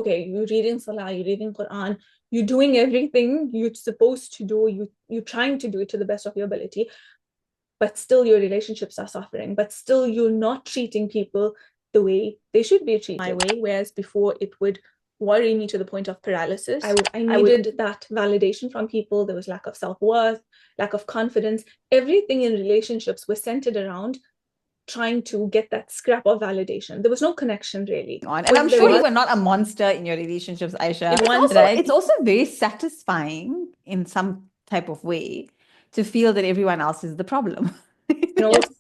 okay, you're reading Salah, you're reading Quran, you're doing everything you're supposed to do, you're trying to do it to the best of your ability, but still your relationships are suffering, but still you're not treating people the way they should be treated my way, whereas before it would worry me to the point of paralysis. I needed that validation from people. There was lack of self-worth, lack of confidence. Everything in relationships was centered around trying to get that scrap of validation. There was no connection really. And I'm sure you were not a monster in your relationships, Aisha. It's also very satisfying in some type of way to feel that everyone else is the problem.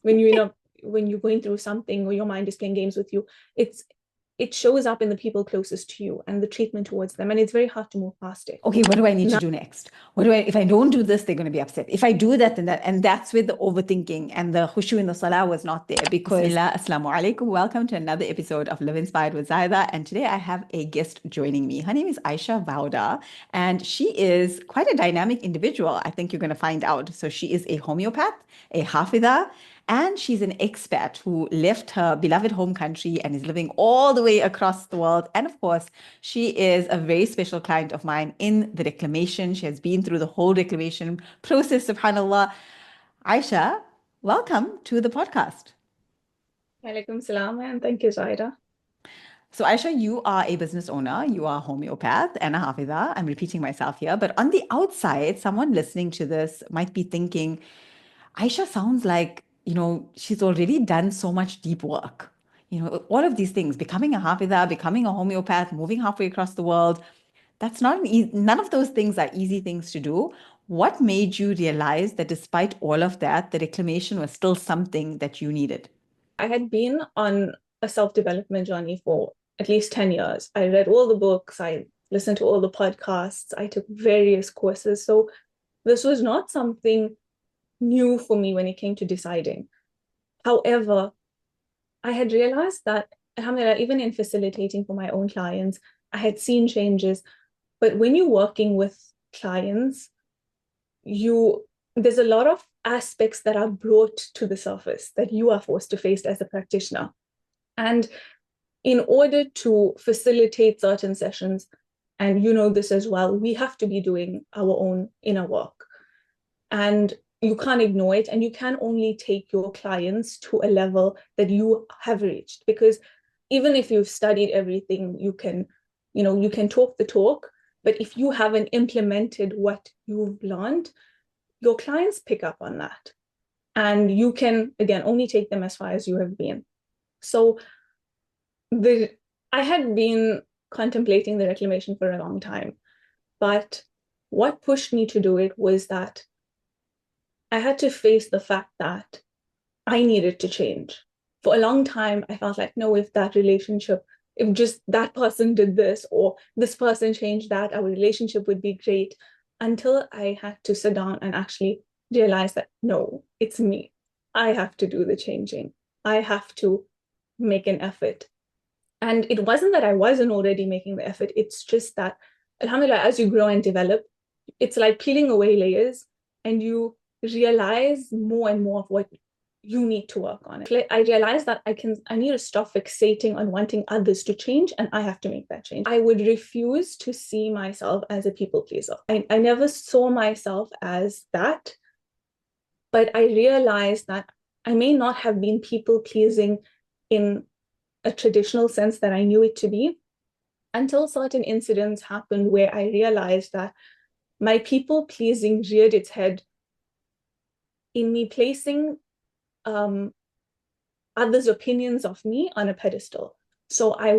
When you're going through something or your mind is playing games with you, it shows up in the people closest to you and the treatment towards them, and it's very hard to move past it. Okay, what do I need to do next? If I don't do this, they're going to be upset. If I do that, then that, and that's where the overthinking and the khushu in the salah was not there. Because Bismillah, Assalamu alaikum. Welcome to another episode of Live Inspired with Zaahida. And today I have a guest joining me. Her name is Aisha Vauda, and she is quite a dynamic individual. I think you're going to find out. So she is a homeopath, a hafidha, and she's an expat who left her beloved home country and is living all the way across the world. And of course, she is a very special client of mine in the Reclamation. She has been through the whole Reclamation process, subhanAllah. Aisha, welcome to the podcast. Walaikum salam, and thank you, Zaahida. So Aisha, you are a business owner, you are a homeopath and a hafidha. I'm repeating myself here, but on the outside, someone listening to this might be thinking, Aisha sounds like, she's already done so much deep work. All of these things, becoming a hafidha, becoming a homeopath, moving halfway across the world, that's not none of those things are easy things to do. What made you realize that despite all of that, the reclamation was still something that you needed? I had been on a self-development journey for at least 10 years. I read all the books, I listened to all the podcasts, I took various courses. So this was not something new for me when it came to deciding. However, I had realized that, alhamdulillah, even in facilitating for my own clients, I had seen changes. But when you're working with clients, there's a lot of aspects that are brought to the surface that you are forced to face as a practitioner. And in order to facilitate certain sessions, and you know this as well, we have to be doing our own inner work. And you can't ignore it, and you can only take your clients to a level that you have reached, because even if you've studied everything, you can talk the talk, but if you haven't implemented what you've learned, your clients pick up on that, and you can again only take them as far as you have been. So I had been contemplating the reclamation for a long time, but what pushed me to do it was that I had to face the fact that I needed to change. For a long time, I felt like, no, if just that person did this or this person changed that, our relationship would be great, until I had to sit down and actually realize that, no, it's me. I have to do the changing. I have to make an effort. And it wasn't that I wasn't already making the effort. It's just that, alhamdulillah, as you grow and develop, it's like peeling away layers, and you realize more and more of what you need to work on. I realized that I need to stop fixating on wanting others to change, and I have to make that change. I would refuse to see myself as a people pleaser. I never saw myself as that, but I realized that I may not have been people pleasing in a traditional sense that I knew it to be, until certain incidents happened where I realized that my people pleasing reared its head in me placing others' opinions of me on a pedestal. So I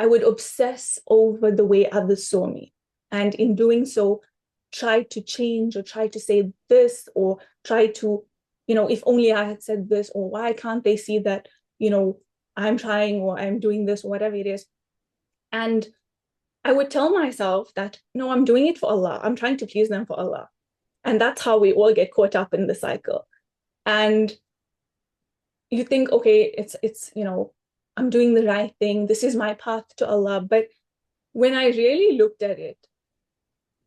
would obsess over the way others saw me, and in doing so, try to change or try to say this, or try to, if only I had said this, or why can't they see that, I'm trying or I'm doing this or whatever it is. And I would tell myself that, no, I'm doing it for Allah. I'm trying to please them for Allah. And that's how we all get caught up in the cycle. And you think, okay, it's I'm doing the right thing. This is my path to Allah. But when I really looked at it,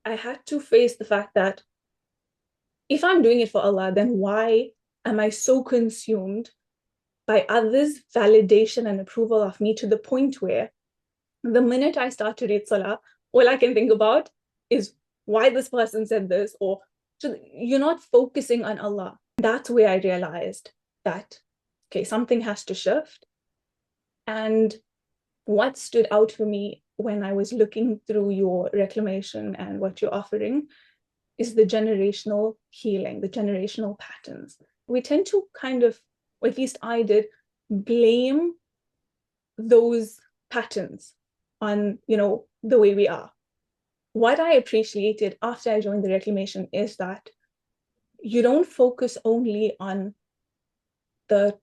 I had to face the fact that if I'm doing it for Allah, then why am I so consumed by others' validation and approval of me to the point where The minute I start to read Salah, all I can think about is why this person said this, or you're not focusing on Allah. That's where I realized that, okay, something has to shift. And what stood out for me when I was looking through your reclamation and what you're offering is the generational healing, the generational patterns. We tend to kind of, or at least I did, blame those patterns on, the way we are. What I appreciated after I joined the Reclamation is that you don't focus only on the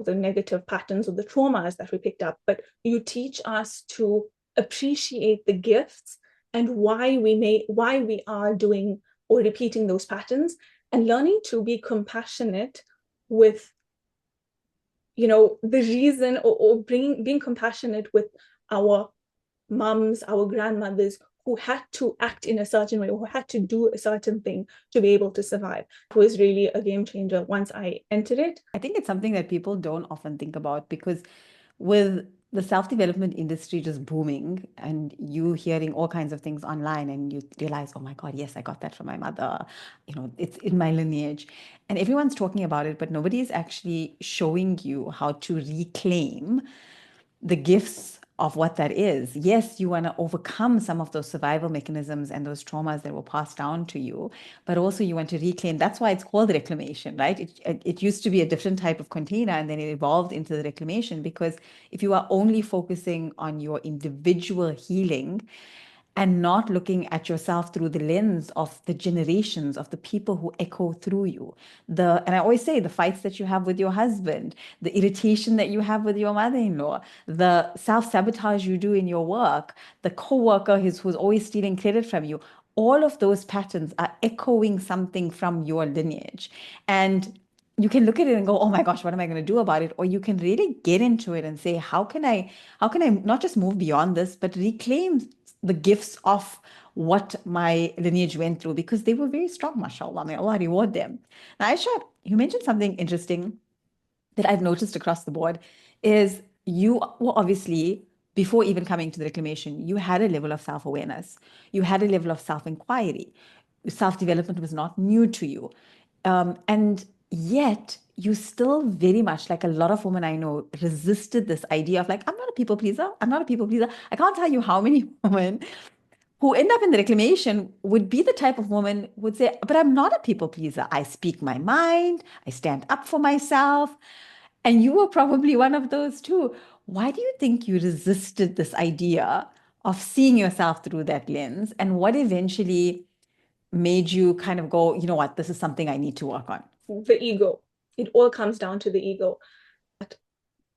the negative patterns or the traumas that we picked up, but you teach us to appreciate the gifts and why we are doing or repeating those patterns, and learning to be compassionate with the reason, or being compassionate with our mums, our grandmothers, who had to act in a certain way, who had to do a certain thing to be able to survive. It was really a game changer once I entered it. I think it's something that people don't often think about, because with the self-development industry just booming and you hearing all kinds of things online, and you realize, oh my God, yes, I got that from my mother. It's in my lineage. And everyone's talking about it, but nobody is actually showing you how to reclaim the gifts of what that is. Yes, you want to overcome some of those survival mechanisms and those traumas that were passed down to you, but also you want to reclaim. That's why it's called reclamation, right? It used to be a different type of container, and then it evolved into the reclamation, because if you are only focusing on your individual healing and not looking at yourself through the lens of the generations of the people who echo through you. And I always say, the fights that you have with your husband, the irritation that you have with your mother-in-law, the self-sabotage you do in your work, the co-worker who's always stealing credit from you, all of those patterns are echoing something from your lineage. And you can look at it and go, oh my gosh, what am I going to do about it? Or you can really get into it and say, how can I not just move beyond this, but reclaim the gifts of what my lineage went through, because they were very strong, mashallah. May Allah reward them. Now, Aisha, you mentioned something interesting that I've noticed across the board is you were obviously, before even coming to the reclamation, you had a level of self-awareness. You had a level of self-inquiry. Self-development was not new to you. And yet you still very much, like a lot of women I know, resisted this idea of like, I'm not a people pleaser. I'm not a people pleaser. I can't tell you how many women who end up in the reclamation would be the type of woman would say, but I'm not a people pleaser. I speak my mind. I stand up for myself. And you were probably one of those too. Why do you think you resisted this idea of seeing yourself through that lens? And what eventually made you kind of go, you know what, this is something I need to work on? The ego. It all comes down to the ego.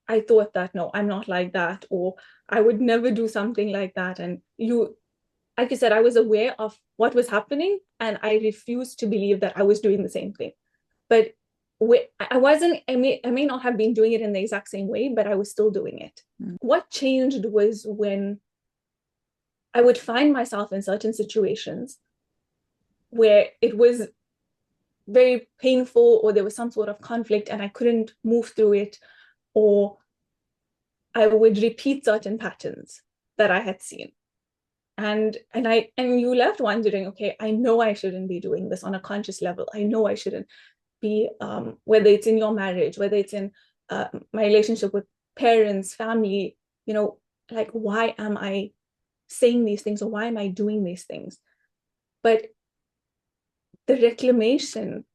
I thought that, no, I'm not like that, or I would never do something like that. And like you said, I was aware of what was happening, and I refused to believe that I was doing the same thing. But I wasn't, I may not have been doing it in the exact same way, but I was still doing it. What changed was when I would find myself in certain situations where it was very painful, or there was some sort of conflict and I couldn't move through it, or I would repeat certain patterns that I had seen. And you left wondering, okay, I know I shouldn't be doing this on a conscious level. I know I shouldn't be, whether it's in your marriage, whether it's in my relationship with parents, family, like, why am I saying these things, or why am I doing these things? But the reclamation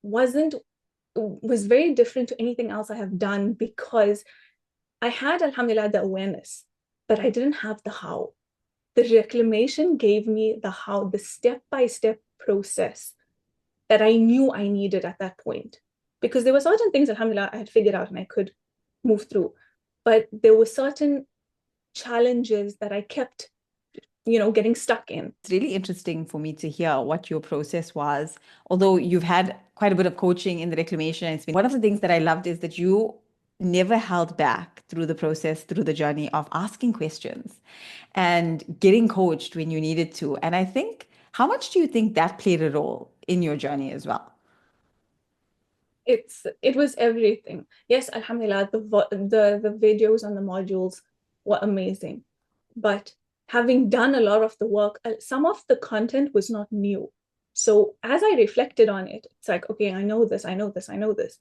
was very different to anything else I have done, because I had, alhamdulillah, the awareness, but I didn't have the how. The reclamation gave me the how, the step-by-step process that I knew I needed at that point. Because there were certain things, alhamdulillah, I had figured out and I could move through. But there were certain challenges that I kept, getting stuck in. It's really interesting for me to hear what your process was. Although you've had quite a bit of coaching in the reclamation, it's been one of the things that I loved is that you never held back through the process, through the journey of asking questions and getting coached when you needed to. And I think, how much do you think that played a role in your journey as well? It was everything. Yes, alhamdulillah, the videos and the modules were amazing. But having done a lot of the work, some of the content was not new. So as I reflected on it, it's like, okay, I know this, I know this, I know this.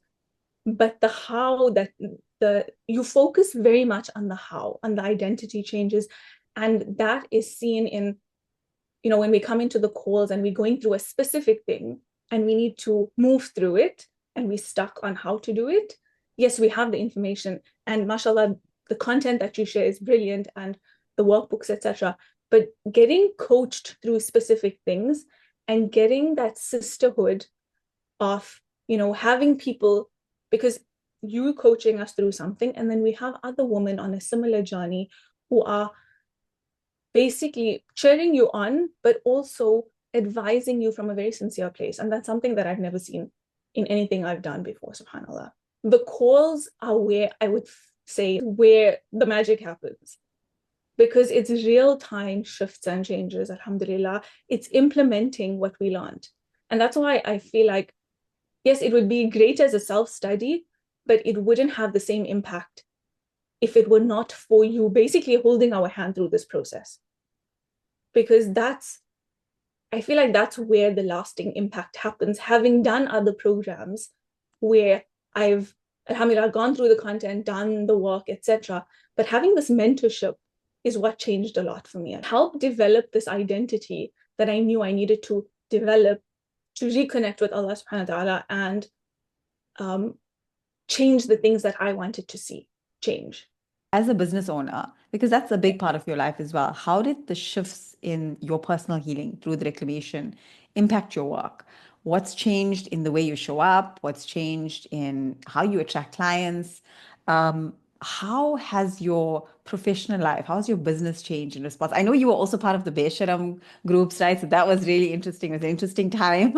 But the how, that the you focus very much on the how, on the identity changes. And that is seen in, when we come into the calls and we're going through a specific thing and we need to move through it and we stuck on how to do it. Yes, we have the information, and mashallah, the content that you share is brilliant, and the workbooks, etc. But getting coached through specific things and getting that sisterhood of, having people, because you coaching us through something, and then we have other women on a similar journey who are basically cheering you on, but also advising you from a very sincere place. And that's something that I've never seen in anything I've done before, subhanAllah. The calls are where I would say where the magic happens, because it's real time shifts and changes, alhamdulillah. It's implementing what we learned. And that's why I feel like, yes, it would be great as a self-study, but it wouldn't have the same impact if it were not for you basically holding our hand through this process. Because I feel like that's where the lasting impact happens. Having done other programs where I've, alhamdulillah, gone through the content, done the work, etc. But having this mentorship is what changed a lot for me. It helped develop this identity that I knew I needed to develop to reconnect with Allah subhanahu wa ta'ala and change the things that I wanted to see change. As a business owner, because that's a big part of your life as well, how did the shifts in your personal healing through the reclamation impact your work? What's changed in the way you show up? What's changed in how you attract clients? How has your professional life, how's your business changed in response? I know you were also part of the Besharam groups, right? So that was really interesting. It was an interesting time.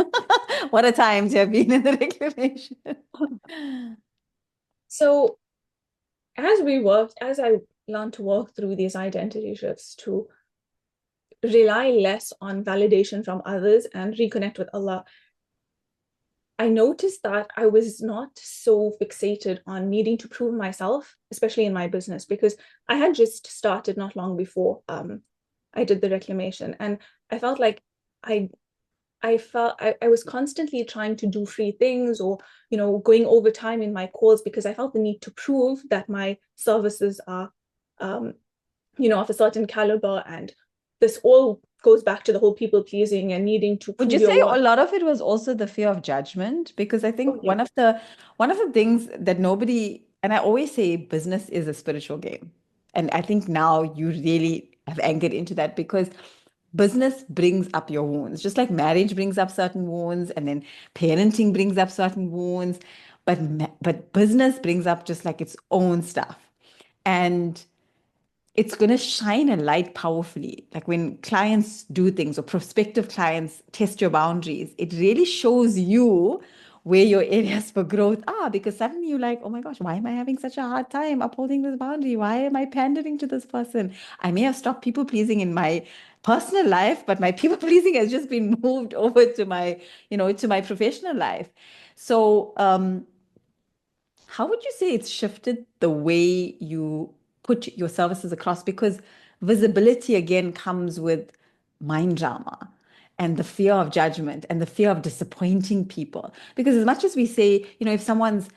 What a time to have been in the reclamation. So as I learned to work through these identity shifts, to rely less on validation from others and reconnect with Allah, I noticed that I was not so fixated on needing to prove myself, especially in my business, because I had just started not long before I did the reclamation. And I felt like I was constantly trying to do free things, or, going over time in my calls, because I felt the need to prove that my services are, of a certain caliber. And this all goes back to the whole people pleasing and needing to Would prove you your say worth. a lot of it was also the fear of judgment? Because I think Oh, yeah. one of the things that nobody, and I always say business is a spiritual game. And I think now you really have anchored into that, because business brings up your wounds, just like marriage brings up certain wounds, and then parenting brings up certain wounds, but business brings up just like its own stuff. And it's going to shine a light powerfully. Like when clients do things or prospective clients test your boundaries, it really shows you where your areas for growth are, because suddenly you're like, oh my gosh, why am I having such a hard time upholding this boundary? Why am I pandering to this person? I may have stopped people pleasing in my personal life, but my people pleasing has just been moved over to my, to my professional life. So, how would you say it's shifted the way you put your services across? Because visibility again comes with mind drama and the fear of judgment and the fear of disappointing people. Because as much as we say, if someone's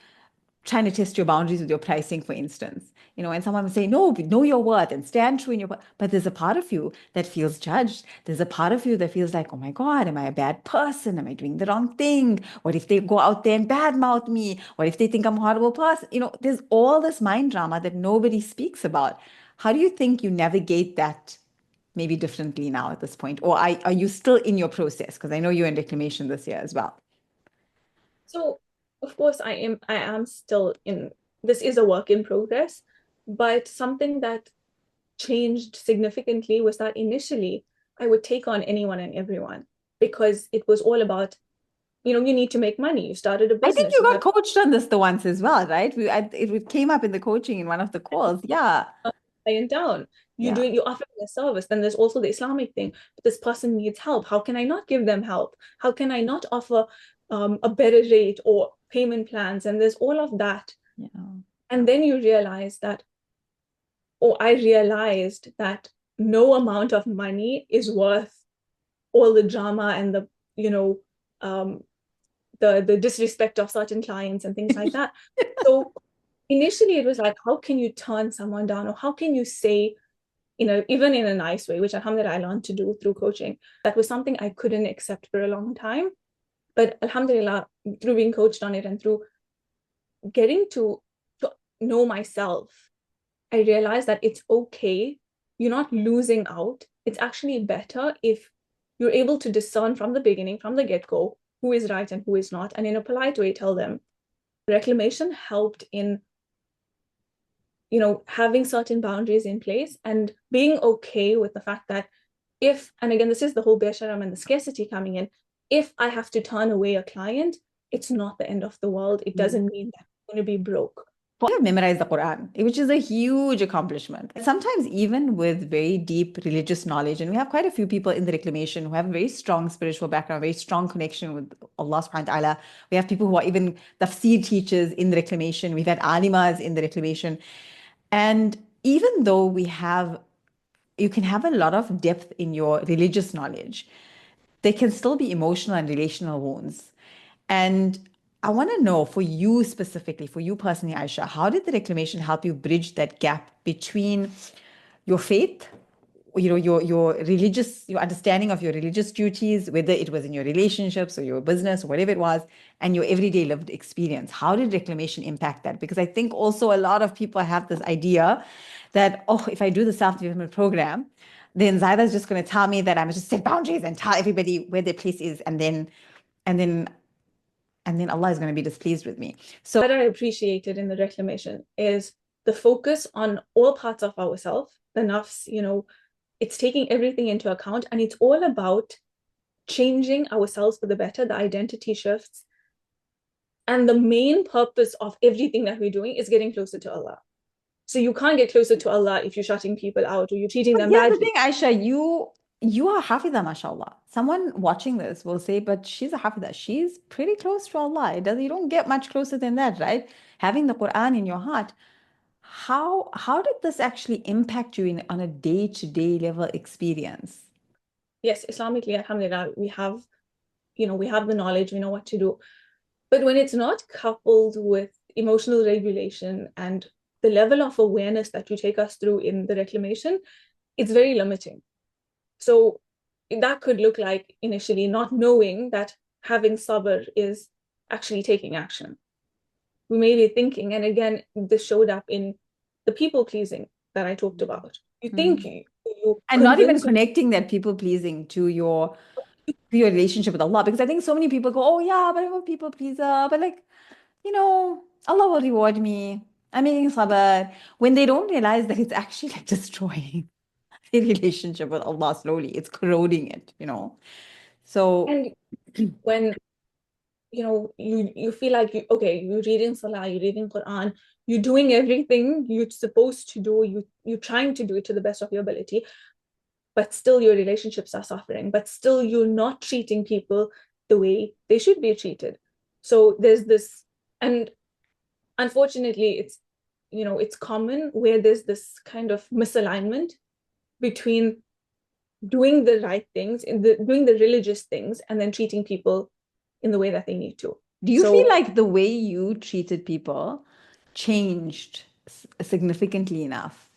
trying to test your boundaries with your pricing, for instance, and someone will say, no, know your worth and stand true in your worth. But there's a part of you that feels judged. There's a part of you that feels like, oh my God, am I a bad person? Am I doing the wrong thing? What if they go out there and badmouth me? What if they think I'm a horrible person? There's all this mind drama that nobody speaks about. How do you think you navigate that maybe differently now at this point? Or are you still in your process? Because I know you're in reclamation this year as well. So, of course, I am still in, this is a work in progress, but something that changed significantly was that initially I would take on anyone and everyone, because it was all about, you need to make money. You started a I think business, you you got have coached on this the once as well, right? It came up in the coaching in one of the calls. Yeah. client down. Yeah. You're offering a service. Then there's also the Islamic thing. But this person needs help. How can I not give them help? How can I not offer a better rate or payment plans? And there's all of that. Yeah. And then you realize that or I realized that no amount of money is worth all the drama and the, you know, um, the disrespect of certain clients and things like that. So initially it was like, how can you turn someone down, or how can you say, even in a nice way, which alhamdulillah I learned to do through coaching. That was something I couldn't accept for a long time. But alhamdulillah, through being coached on it and through getting to know myself, I realized that it's okay. You're not losing out. It's actually better if you're able to discern from the beginning, from the get-go, who is right and who is not, and in a polite way tell them. Reclamation helped in, having certain boundaries in place and being okay with the fact that if, and again, this is the whole Besharam and the scarcity coming in, if I have to turn away a client, it's not the end of the world. It doesn't mean that I'm going to be broke. I've memorized the Quran, which is a huge accomplishment. Sometimes even with very deep religious knowledge, and we have quite a few people in the Reclamation who have a very strong spiritual background, very strong connection with Allah subhanahu wa ta'ala. We have people who are even tafsir teachers in the Reclamation. We've had alimas in the Reclamation. And even though you can have a lot of depth in your religious knowledge, there can still be emotional and relational wounds. And I want to know, for you specifically, for you personally, Aisha, how did the Reclamation help you bridge that gap between your faith, your understanding of your religious duties, whether it was in your relationships or your business or whatever it was, and your everyday lived experience? How did Reclamation impact that? Because I think also a lot of people have this idea that, oh, if I do the self-development program, then Zaahida is just going to tell me that I must just set boundaries and tell everybody where their place is, and then Allah is going to be displeased with me. So what I appreciated in the Reclamation is the focus on all parts of ourselves, the nafs, it's taking everything into account, and it's all about changing ourselves for the better, the identity shifts. And the main purpose of everything that we're doing is getting closer to Allah. So you can't get closer to Allah if you're shutting people out or you're treating them here's badly. the thing, Aisha, you are Hafidha, mashallah. Someone watching this will say, but she's a Hafidha. She's pretty close to Allah. You don't get much closer than that, right? Having the Quran in your heart. How did this actually impact you on a day-to-day level experience? Yes, Islamically, alhamdulillah, we have the knowledge, we know what to do. But when it's not coupled with emotional regulation and the level of awareness that you take us through in the Reclamation, it's very limiting. So that could look like initially not knowing that having sabr is actually taking action. We may be thinking, and again, this showed up in the people pleasing that I talked about. You think you And not even connecting that people pleasing to your relationship with Allah, because I think so many people go, oh yeah, but I'm a people pleaser, but Allah will reward me. I'm making sabr, when they don't realize that it's actually like destroying their relationship with Allah slowly. It's corroding it. So and when you feel like you're reading Salah, you're reading Quran, you're doing everything you're supposed to do, you're trying to do it to the best of your ability, but still your relationships are suffering, but still you're not treating people the way they should be treated. So there's this, and unfortunately it's common where there's this kind of misalignment between doing the right things, doing the religious things, and then treating people in the way that they need to. do you feel like the way you treated people changed significantly enough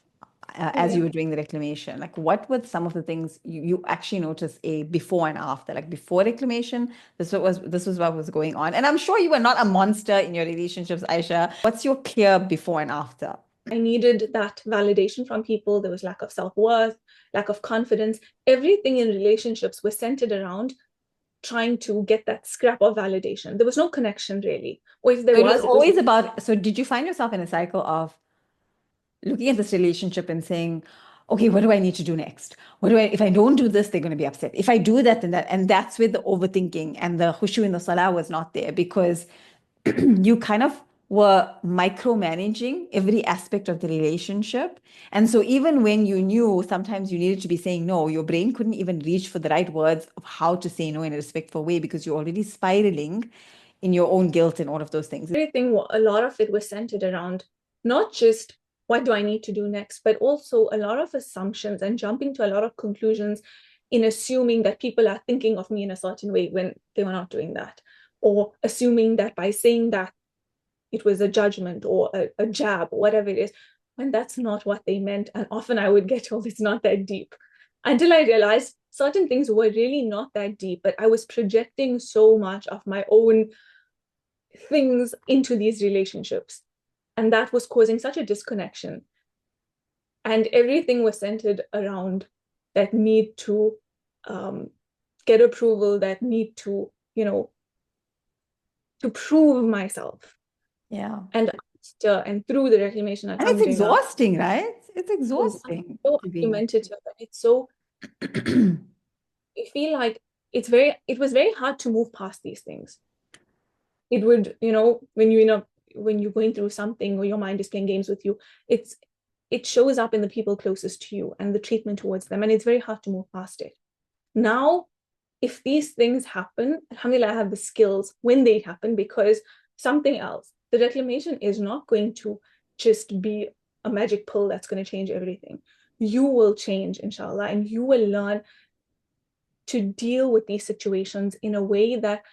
as you were doing the Reclamation? Like, what were some of the things you actually noticed a before and after? Like before Reclamation, this was what was going on. And I'm sure you were not a monster in your relationships, Aisha. What's your clear before and after? I needed that validation from people. There was lack of self-worth, lack of confidence. Everything in relationships was centered around trying to get that scrap of validation. There was no connection really. Or if there So was, it was always about, so did you find yourself in a cycle of looking at this relationship and saying, okay, what do I need to do next? If I don't do this, they're going to be upset. If I do that, then that, and that's where the overthinking and the khushu in the salah was not there, because you kind of were micromanaging every aspect of the relationship. And so even when you knew sometimes you needed to be saying no, your brain couldn't even reach for the right words of how to say no in a respectful way, because you're already spiraling in your own guilt and all of those things. Everything, a lot of it was centered around not just what do I need to do next? But also a lot of assumptions and jumping to a lot of conclusions in assuming that people are thinking of me in a certain way when they were not doing that, or assuming that by saying that it was a judgment or a jab, or whatever it is, when that's not what they meant. And often I would get told it's not that deep, until I realized certain things were really not that deep, but I was projecting so much of my own things into these relationships. And that was causing such a disconnection. And everything was centered around that need to get approval, that need to, to prove myself. Yeah. And through the reclamation, And it's exhausting, right? It's exhausting. So argumentative. It's so, I feel like it was very hard to move past these things. It would, when you're going through something or your mind is playing games with you, it shows up in the people closest to you and the treatment towards them. And it's very hard to move past it. Now, if these things happen, alhamdulillah, I have the skills when they happen, because something else, the reclamation is not going to just be a magic pill that's going to change everything. You will change, inshallah, and you will learn to deal with these situations in a way that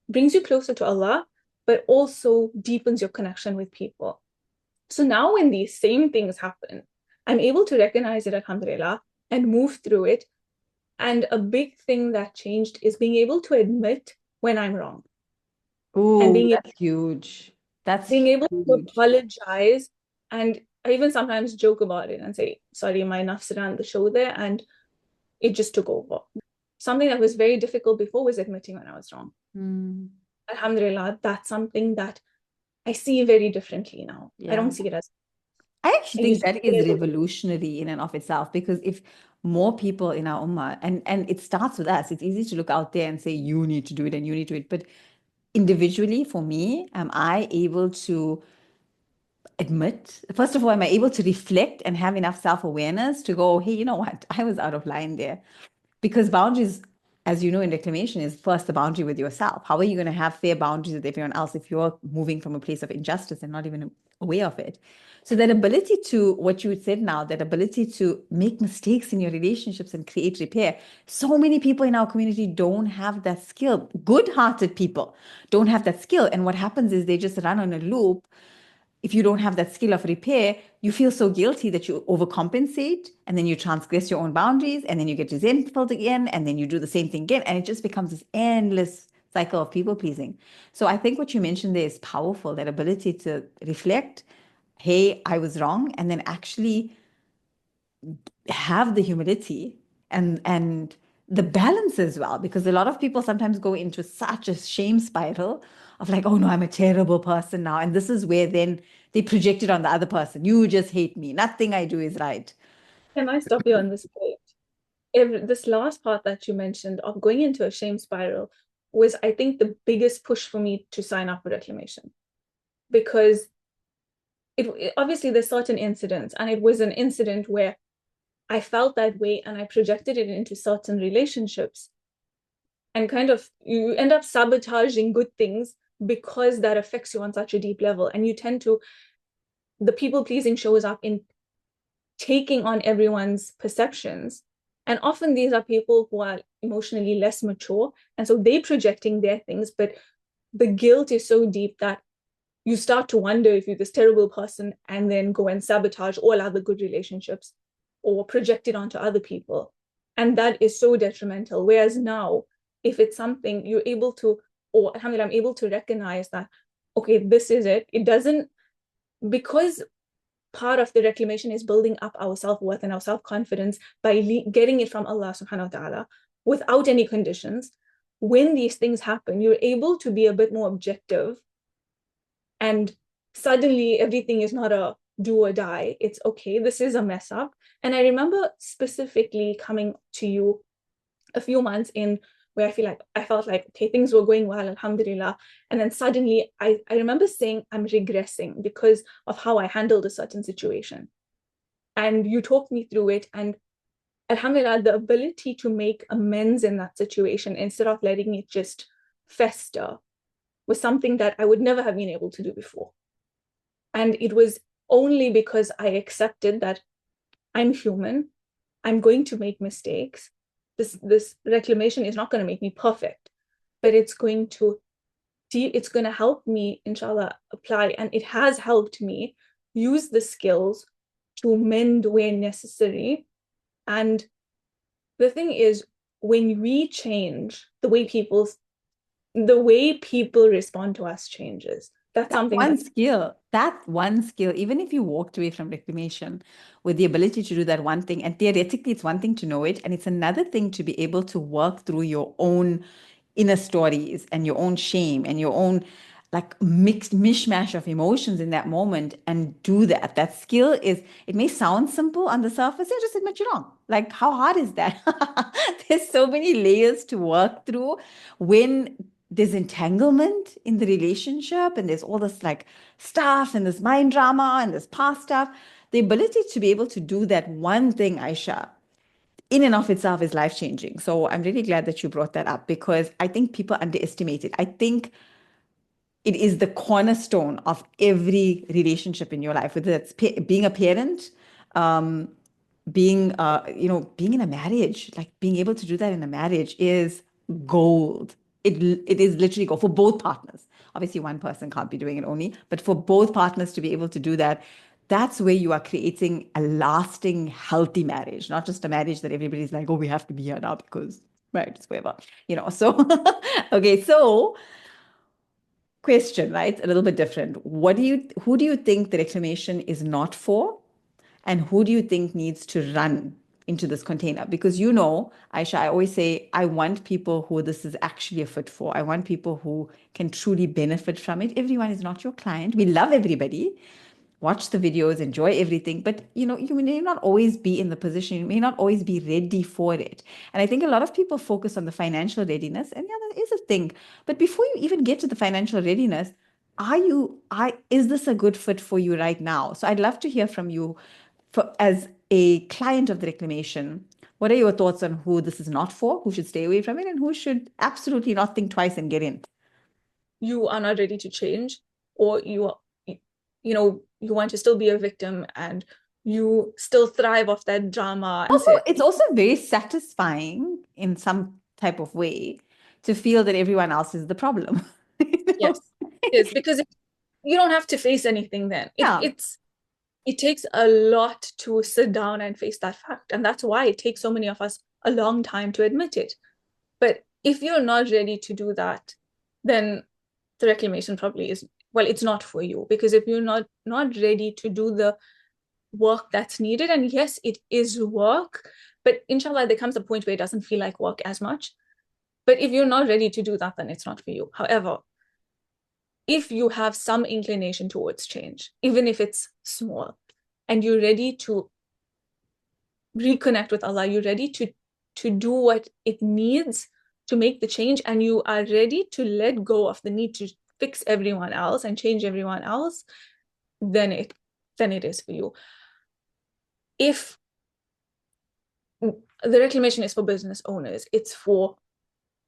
brings you closer to Allah, but also deepens your connection with people. So now when these same things happen, I'm able to recognize it, alhamdulillah, and move through it. And a big thing that changed is being able to admit when I'm wrong. Oh, that's huge. That's being able huge. to apologize. And I even sometimes joke about it and say, sorry, my nafs ran the show there, and it just took over. Something that was very difficult before was admitting when I was wrong. Alhamdulillah, that's something that I see very differently now. I don't see it as. I actually think that is revolutionary in and of itself, because if more people in our ummah, and it starts with us, it's easy to look out there and say, you need to do it and you need to do it. But individually, for me, am I able to admit, first of all, am I able to reflect and have enough self-awareness to go, hey, you know what, I was out of line there? Because boundaries, as you know, in reclamation, is first the boundary with yourself. How are you going to have fair boundaries with everyone else if you're moving from a place of injustice and not even aware of it? So that ability to, what you said now, that ability to make mistakes in your relationships and create repair. So many people in our community don't have that skill. Good-hearted people don't have that skill. And what happens is they just run on a loop. If you don't have that skill of repair, you feel so guilty that you overcompensate, and then you transgress your own boundaries, and then you get resentful again, and then you do the same thing again. And it just becomes this endless cycle of people pleasing. So I think what you mentioned there is powerful, that ability to reflect, hey, I was wrong, and then actually have the humility and the balance as well, because a lot of people sometimes go into such a shame spiral of like, oh no, I'm a terrible person now. And this is where then they project it on the other person. You just hate me. Nothing I do is right. Can I stop you on this point? This last part that you mentioned of going into a shame spiral was, I think, the biggest push for me to sign up for reclamation. Because obviously there's certain incidents, and it was an incident where I felt that way and I projected it into certain relationships, and kind of you end up sabotaging good things because that affects you on such a deep level. And you tend to, the people pleasing shows up in taking on everyone's perceptions. And often these are people who are emotionally less mature. And so they're projecting their things, but the guilt is so deep that you start to wonder if you're this terrible person, and then go and sabotage all other good relationships or project it onto other people. And that is so detrimental. Whereas now, if it's something you're able to, or alhamdulillah, I'm able to recognize that, okay, this is it. It doesn't, because part of the reclamation is building up our self-worth and our self-confidence by getting it from Allah subhanahu wa ta'ala without any conditions. When these things happen, you're able to be a bit more objective, and suddenly everything is not a do or die. It's okay, this is a mess up. And I remember specifically coming to you a few months in where I felt like, okay, things were going well, alhamdulillah. And then suddenly I remember saying I'm regressing because of how I handled a certain situation. And you talked me through it. And alhamdulillah, the ability to make amends in that situation instead of letting it just fester was something that I would never have been able to do before. And it was only because I accepted that I'm human. I'm going to make mistakes. This reclamation is not going to make me perfect, but it's going to help me, inshallah, apply, and it has helped me use the skills to mend where necessary. And the thing is, when we change, the way people respond to us changes. That's something that one skill, even if you walked away from reclamation with the ability to do that one thing, and theoretically it's one thing to know it, and it's another thing to be able to work through your own inner stories and your own shame and your own like mixed mishmash of emotions in that moment and do that. That skill is, it may sound simple on the surface. Yeah, just admit you're wrong. Like, how hard is that? There's so many layers to work through when there's entanglement in the relationship and there's all this like stuff and this mind drama and this past stuff. The ability to be able to do that one thing, Aisha, in and of itself is life changing. So I'm really glad that you brought that up because I think people underestimate it. I think it is the cornerstone of every relationship in your life, whether it's being a parent, um, being in a marriage, like being able to do that in a marriage is gold. It is literally gold for both partners. Obviously, one person can't be doing it only, but for both partners to be able to do that, that's where you are creating a lasting, healthy marriage, not just a marriage that everybody's like, oh, we have to be here now because marriage is forever, So, okay, so question, right? A little bit different. Who do you think the reclamation is not for? And who do you think needs to run into this container? Because Aisha, I always say, I want people who this is actually a fit for. I want people who can truly benefit from it. Everyone is not your client. We love everybody. Watch the videos, enjoy everything, but you may not always be in the position, you may not always be ready for it. And I think a lot of people focus on the financial readiness, and yeah, that is a thing. But before you even get to the financial readiness, is this a good fit for you right now? So I'd love to hear from you as a client of the reclamation. What are your thoughts on who this is not for, who should stay away from it, and who should absolutely not think twice and get in? You are not ready to change, or you want to still be a victim and you still thrive off that drama. It's also very satisfying in some type of way to feel that everyone else is the problem. Yes, it is, because you don't have to face anything then. Yeah. It takes a lot to sit down and face that fact. And that's why it takes so many of us a long time to admit it. But if you're not ready to do that, then the reclamation probably is, well, it's not for you. Because if you're not ready to do the work that's needed, and yes, it is work, but inshallah, there comes a point where it doesn't feel like work as much. But if you're not ready to do that, then it's not for you. However, if you have some inclination towards change, even if it's small, and you're ready to reconnect with Allah, you're ready to do what it needs to make the change, and you are ready to let go of the need to fix everyone else and change everyone else, then it is for you. If the reclamation is for business owners, it's for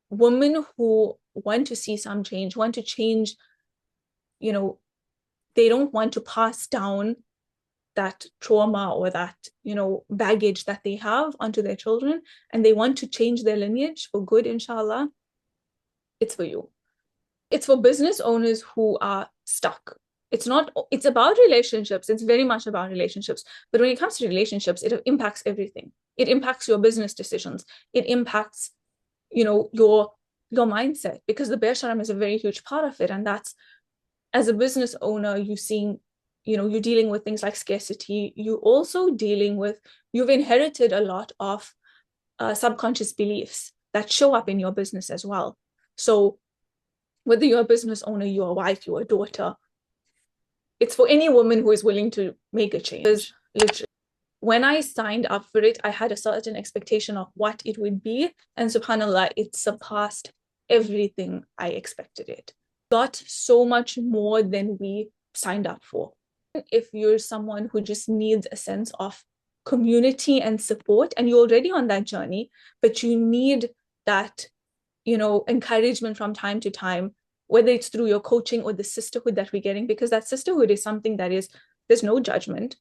women who want to see some change, want to change, they don't want to pass down that trauma or that baggage that they have onto their children, and they want to change their lineage for good, inshallah. It's for you. It's for business owners who are stuck. It's about relationships. It's very much about relationships. But when it comes to relationships, it impacts everything. It impacts your business decisions. It impacts your mindset, because the bear sharam is a very huge part of it. And that's, as a business owner, you're dealing with things like scarcity. You're also dealing with, you've inherited a lot of subconscious beliefs that show up in your business as well. So whether you're a business owner, you're a wife, you're a daughter, it's for any woman who is willing to make a change. Literally, when I signed up for it, I had a certain expectation of what it would be. And subhanAllah, it surpassed everything I expected it. Got so much more than we signed up for. If you're someone who just needs a sense of community and support, and you're already on that journey, but you need that, encouragement from time to time, whether it's through your coaching or the sisterhood that we're getting, because that sisterhood is something that is, there's no judgment.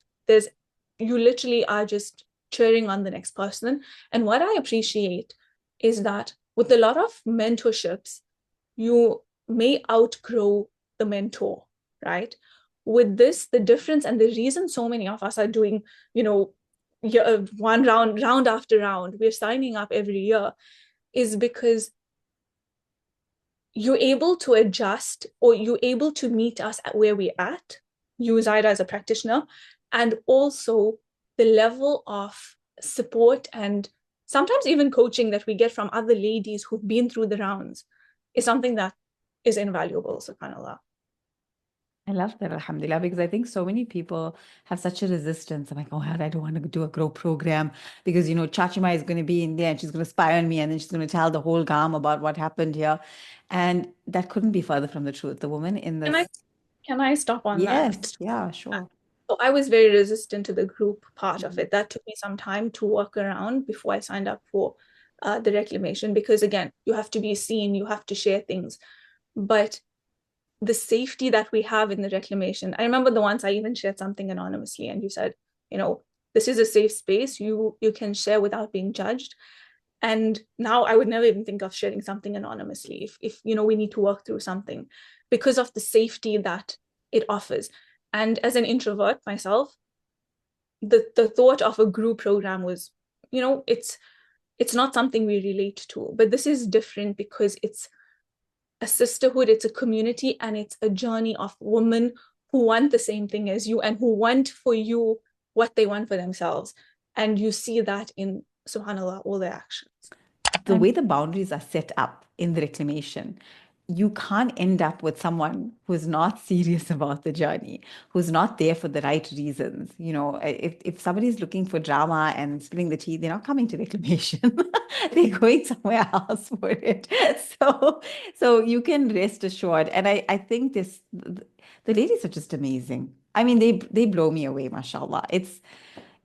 You literally are just cheering on the next person. And what I appreciate is that with a lot of mentorships, you may outgrow the mentor, right? With this, the difference and the reason so many of us are doing, one round after round, we're signing up every year, is because you're able to adjust, or you're able to meet us at where we're at, you, Zaahida, as a practitioner, and also the level of support and sometimes even coaching that we get from other ladies who've been through the rounds is something that is invaluable, subhanAllah. I love that, alhamdulillah, because I think so many people have such a resistance. I'm like, oh, I don't want to do a grow program because, Chachima is going to be in there and she's going to spy on me and then she's going to tell the whole gam about what happened here. And that couldn't be further from the truth. The woman in this. Can I stop on that? Yes, yeah, sure. So I was very resistant to the group part of it. That took me some time to work around before I signed up for the reclamation, because again, you have to be seen, you have to share things. But the safety that we have in the reclamation, I remember the once I even shared something anonymously and you said, this is a safe space, you can share without being judged. And now I would never even think of sharing something anonymously if we need to work through something, because of the safety that it offers. And as an introvert myself, the thought of a group program was, it's not something we relate to. But this is different because it's a sisterhood, it's a community, and it's a journey of women who want the same thing as you and who want for you what they want for themselves. And you see that in, subhanAllah, all their actions. The way the boundaries are set up in the reclamation, you can't end up with someone who's not serious about the journey, who's not there for the right reasons. If somebody's looking for drama and spilling the tea, they're not coming to reclamation. They're going somewhere else for it. So you can rest assured. And I think the ladies are just amazing. I mean, they blow me away, mashallah.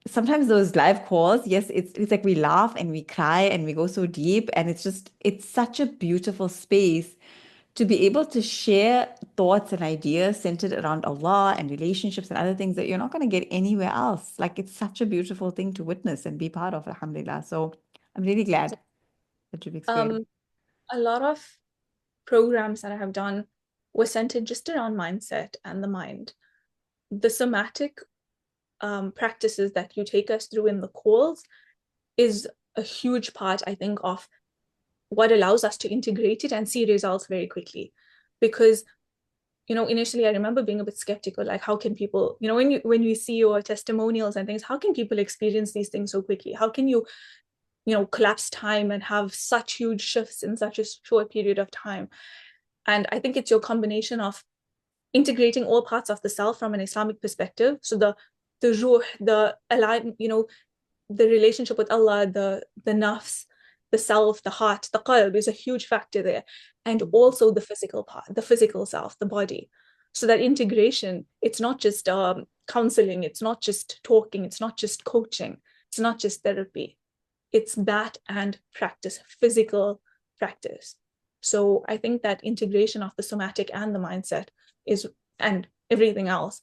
Sometimes those live calls, yes, it's like we laugh and we cry and we go so deep, and it's such a beautiful space to be able to share thoughts and ideas centered around Allah and relationships and other things that you're not going to get anywhere else. Like, it's such a beautiful thing to witness and be part of, alhamdulillah. So I'm really glad that you've experienced. A lot of programs that I have done were centered just around mindset and the mind. The somatic practices that you take us through in the calls is a huge part, I think, of what allows us to integrate it and see results very quickly. Because, initially I remember being a bit skeptical, like, how can people, when you see your testimonials and things, how can people experience these things so quickly? How can you, collapse time and have such huge shifts in such a short period of time? And I think it's your combination of integrating all parts of the self from an Islamic perspective. So the ruh, the alignment, the relationship with Allah, the nafs, the self, the heart, the qalb is a huge factor there. And also the physical part, the physical self, the body. So that integration, it's not just counseling, it's not just talking, it's not just coaching, it's not just therapy. It's that and practice, physical practice. So I think that integration of the somatic and the mindset and everything else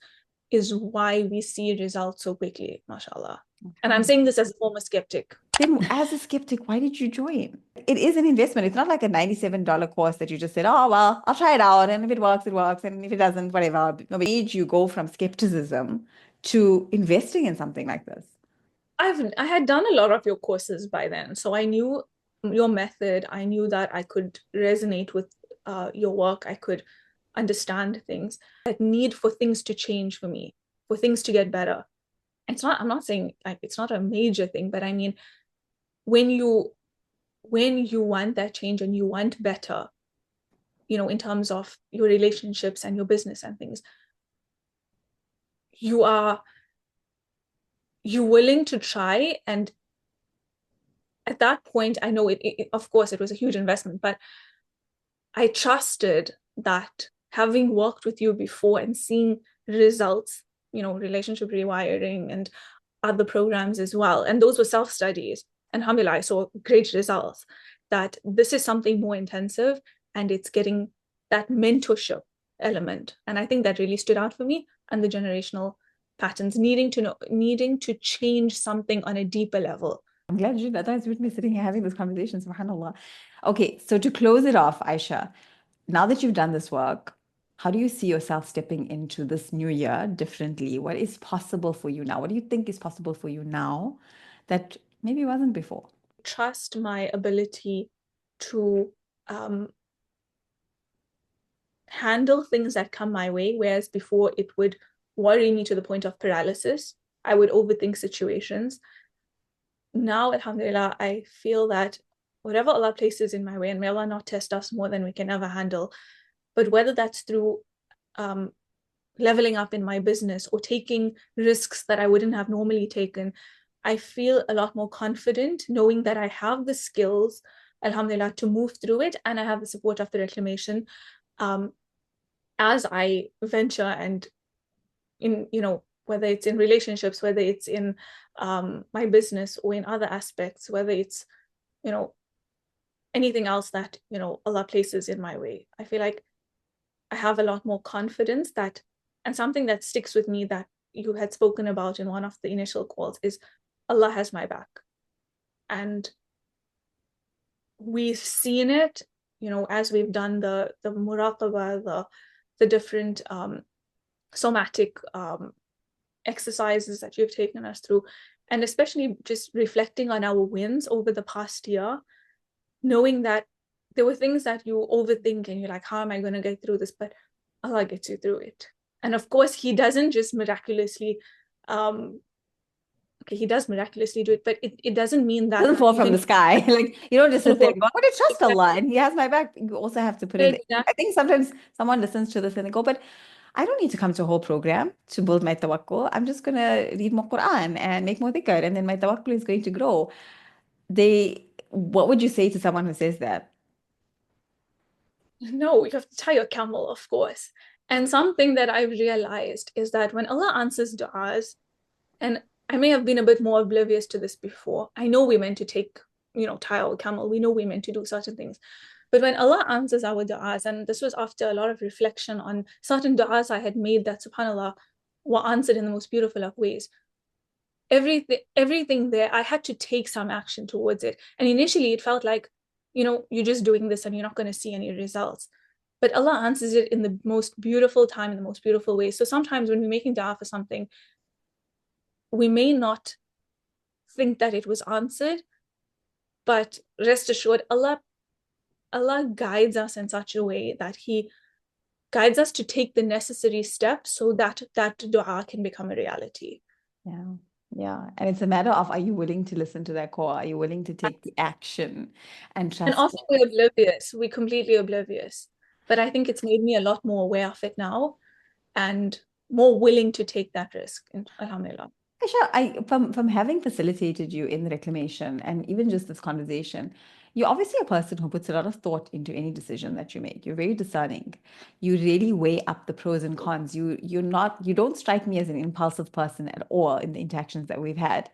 is why we see results so quickly, mashallah. And I'm saying this as a former skeptic. Then as a skeptic, why did you join? It is an investment. It's not like a $97 course that you just said, oh, well, I'll try it out. And if it works, it works. And if it doesn't, whatever. No, but age you go from skepticism to investing in something like this. I had done a lot of your courses by then. So I knew your method. I knew that I could resonate with your work. I could understand things. That need for things to change for me, for things to get better. I'm not saying like it's not a major thing, but I mean, when you want that change and you want better, in terms of your relationships and your business and things, you're willing to try. And at that point, I know of course it was a huge investment, but I trusted that, having worked with you before and seeing results, relationship rewiring and other programs as well, and those were self-studies, and alhamdulillah, I saw great results, that this is something more intensive and it's getting that mentorship element. And I think that really stood out for me, and the generational patterns, needing to know, needing to change something on a deeper level. I'm glad you, otherwise we'd be sitting here having this conversation, subhanAllah. Okay, so to close it off, Aisha, now that you've done this work, how do you see yourself stepping into this new year differently? What is possible for you now? What do you think is possible for you now that maybe wasn't before? Trust my ability to handle things that come my way, whereas before it would worry me to the point of paralysis. I would overthink situations. Now, alhamdulillah, I feel that whatever Allah places in my way, and may Allah not test us more than we can ever handle, but whether that's through leveling up in my business or taking risks that I wouldn't have normally taken, I feel a lot more confident knowing that I have the skills, alhamdulillah, to move through it, and I have the support of the Reclamation as I venture and in, whether it's in relationships, whether it's in my business or in other aspects, whether it's, anything else that, Allah places in my way. I feel like I have a lot more confidence that, and something that sticks with me that you had spoken about in one of the initial calls is Allah has my back. And we've seen it, as we've done the muraqabah, the different somatic exercises that you've taken us through, and especially just reflecting on our wins over the past year, knowing that there were things that you overthink and you're like, how am I going to get through this? But Allah gets you through it. And of course, He doesn't just miraculously, okay, He does miraculously do it, but it doesn't mean that It doesn't fall from the sky. Like you don't just sit there and go, I want to trust Allah and He has my back. You also have to put in I think sometimes someone listens to this and they go, but I don't need to come to a whole program to build my tawakkul. I'm just going to read more Quran and make more dhikr, and then my tawakkul is going to grow. What would you say to someone who says that? No, you have to tie your camel, of course. And something that I've realized is that when Allah answers du'as, and I may have been a bit more oblivious to this before. I know we're meant to tie our camel. We know we're meant to do certain things. But when Allah answers our du'as, and this was after a lot of reflection on certain du'as I had made that, subhanAllah, were answered in the most beautiful of ways. Everything there, I had to take some action towards it. And initially it felt like, you're just doing this and you're not going to see any results. But Allah answers it in the most beautiful time, in the most beautiful way. So sometimes when we're making dua for something, we may not think that it was answered, but rest assured, Allah guides us in such a way that He guides us to take the necessary steps so that that dua can become a reality. Yeah. Yeah. And it's a matter of, are you willing to listen to that call? Are you willing to take the action and trust? And often we're oblivious. We're completely oblivious. But I think it's made me a lot more aware of it now and more willing to take that risk. Alhamdulillah. Aisha, from having facilitated you in the Reclamation and even just this conversation, you're obviously a person who puts a lot of thought into any decision that you make. You're very discerning. You really weigh up the pros and cons. You don't strike me as an impulsive person at all in the interactions that we've had.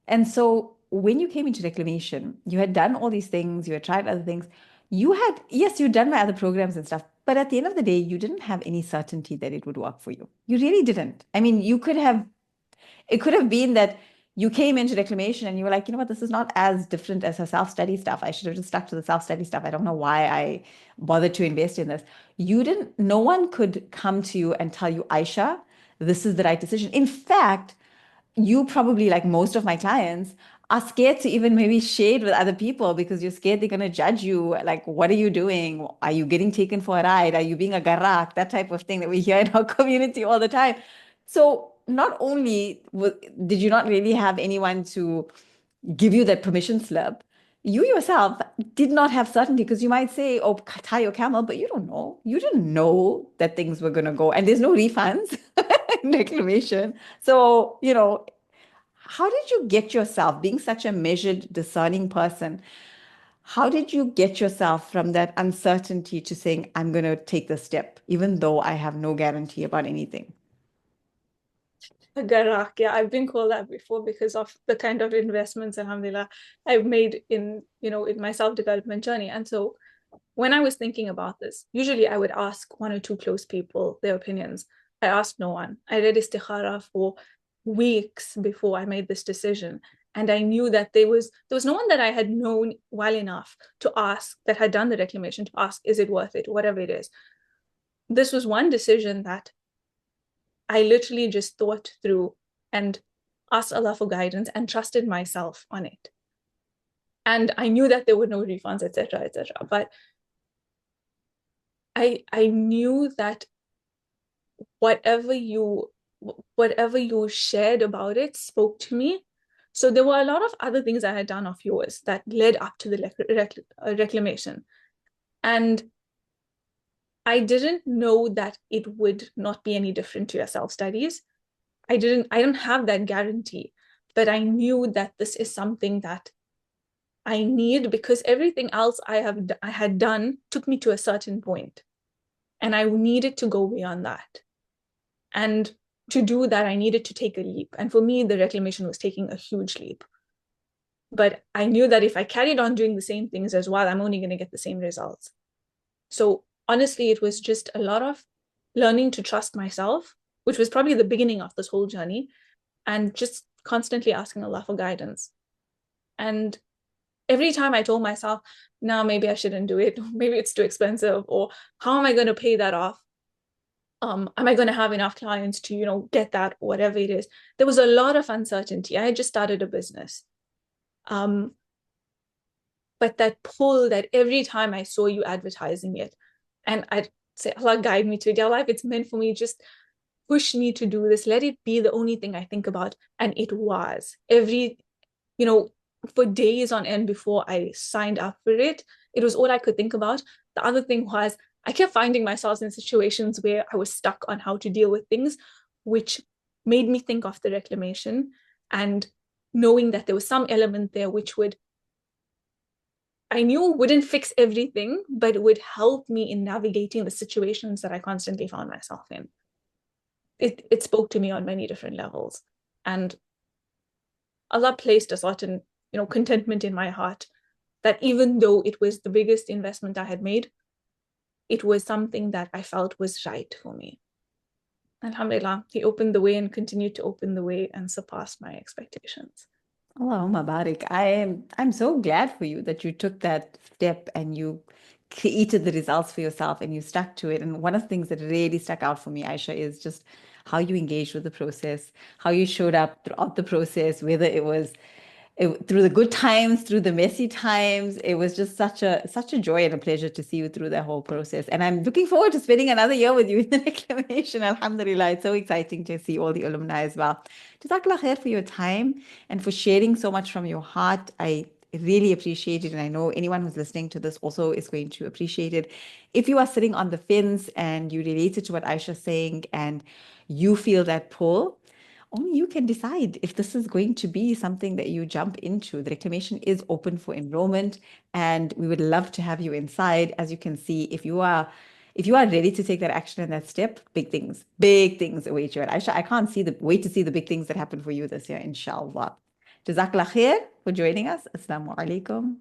And so when you came into Reclamation, you had done all these things, you had tried other things. Yes, you'd done my other programs and stuff, but at the end of the day, you didn't have any certainty that it would work for you. You really didn't. I mean, it could have been that you came into Reclamation and you were like, you know what, this is not as different as her self-study stuff. I should have just stuck to the self-study stuff. I don't know why I bothered to invest in this. No one could come to you and tell you, Aisha, this is the right decision. In fact, you probably, like most of my clients, are scared to even maybe share it with other people because you're scared they're going to judge you. Like, what are you doing? Are you getting taken for a ride? Are you being a garak? That type of thing that we hear in our community all the time. So not only did you not really have anyone to give you that permission slip, you yourself did not have certainty because you might say, oh, tie your camel, but you don't know. You didn't know that things were going to go and there's no refunds in Reclamation. So, how did you get yourself, being such a measured, discerning person, how did you get yourself from that uncertainty to saying, I'm going to take this step, even though I have no guarantee about anything? A garak, yeah, I've been called that before because of the kind of investments, alhamdulillah, I've made in my self-development journey. And so when I was thinking about this, usually I would ask one or two close people their opinions. I asked no one. I read istikhara for weeks before I made this decision. And I knew that there was no one that I had known well enough to ask, that had done the reclamation, to ask, is it worth it, whatever it is. This was one decision that I literally just thought through and asked Allah for guidance and trusted myself on it. And I knew that there were no refunds, etc., etc. But I knew that whatever you shared about it spoke to me. So there were a lot of other things I had done of yours that led up to the reclamation. And I didn't know that it would not be any different to your self-studies. I don't have that guarantee, but I knew that this is something that I need, because everything else I had done took me to a certain point, and I needed to go beyond that. And to do that, I needed to take a leap. And for me, the reclamation was taking a huge leap. But I knew that if I carried on doing the same things as well, I'm only going to get the same results. So honestly, it was just a lot of learning to trust myself, which was probably the beginning of this whole journey, and just constantly asking Allah for guidance. And every time I told myself, no, maybe I shouldn't do it, maybe it's too expensive, or how am I going to pay that off? Am I going to have enough clients to, get that, or whatever it is? There was a lot of uncertainty. I had just started a business. But that pull, that every time I saw you advertising it, and I'd say, Allah, guide me to it. Ya Allah, if it's meant for me, just push me to do this. Let it be the only thing I think about. And it was. For days on end before I signed up for it, it was all I could think about. The other thing was, I kept finding myself in situations where I was stuck on how to deal with things, which made me think of the reclamation, and knowing that there was some element there which I knew wouldn't fix everything, but it would help me in navigating the situations that I constantly found myself in. It spoke to me on many different levels. And Allah placed a certain, contentment in my heart that even though it was the biggest investment I had made, it was something that I felt was right for me. Alhamdulillah, He opened the way and continued to open the way and surpassed my expectations. Allahumma barik. I'm so glad for you that you took that step and you created the results for yourself and you stuck to it. And one of the things that really stuck out for me, Aisha, is just how you engaged with the process, how you showed up throughout the process, whether it was through the good times, through the messy times. It was just such a joy and a pleasure to see you through that whole process. And I'm looking forward to spending another year with you in the reclamation. Alhamdulillah, it's so exciting to see all the alumni as well. Jazakallah khair for your time and for sharing so much from your heart. I really appreciate it. And I know anyone who's listening to this also is going to appreciate it. If you are sitting on the fence and you related to what Aisha's saying and you feel that pull, only you can decide if this is going to be something that you jump into. The reclamation is open for enrollment, and we would love to have you inside. As you can see, if you are ready to take that action and that step, big things await you. Aisha, I can't wait to see the big things that happen for you this year, inshallah. Jazakallah khair for joining us. Assalamu alaikum.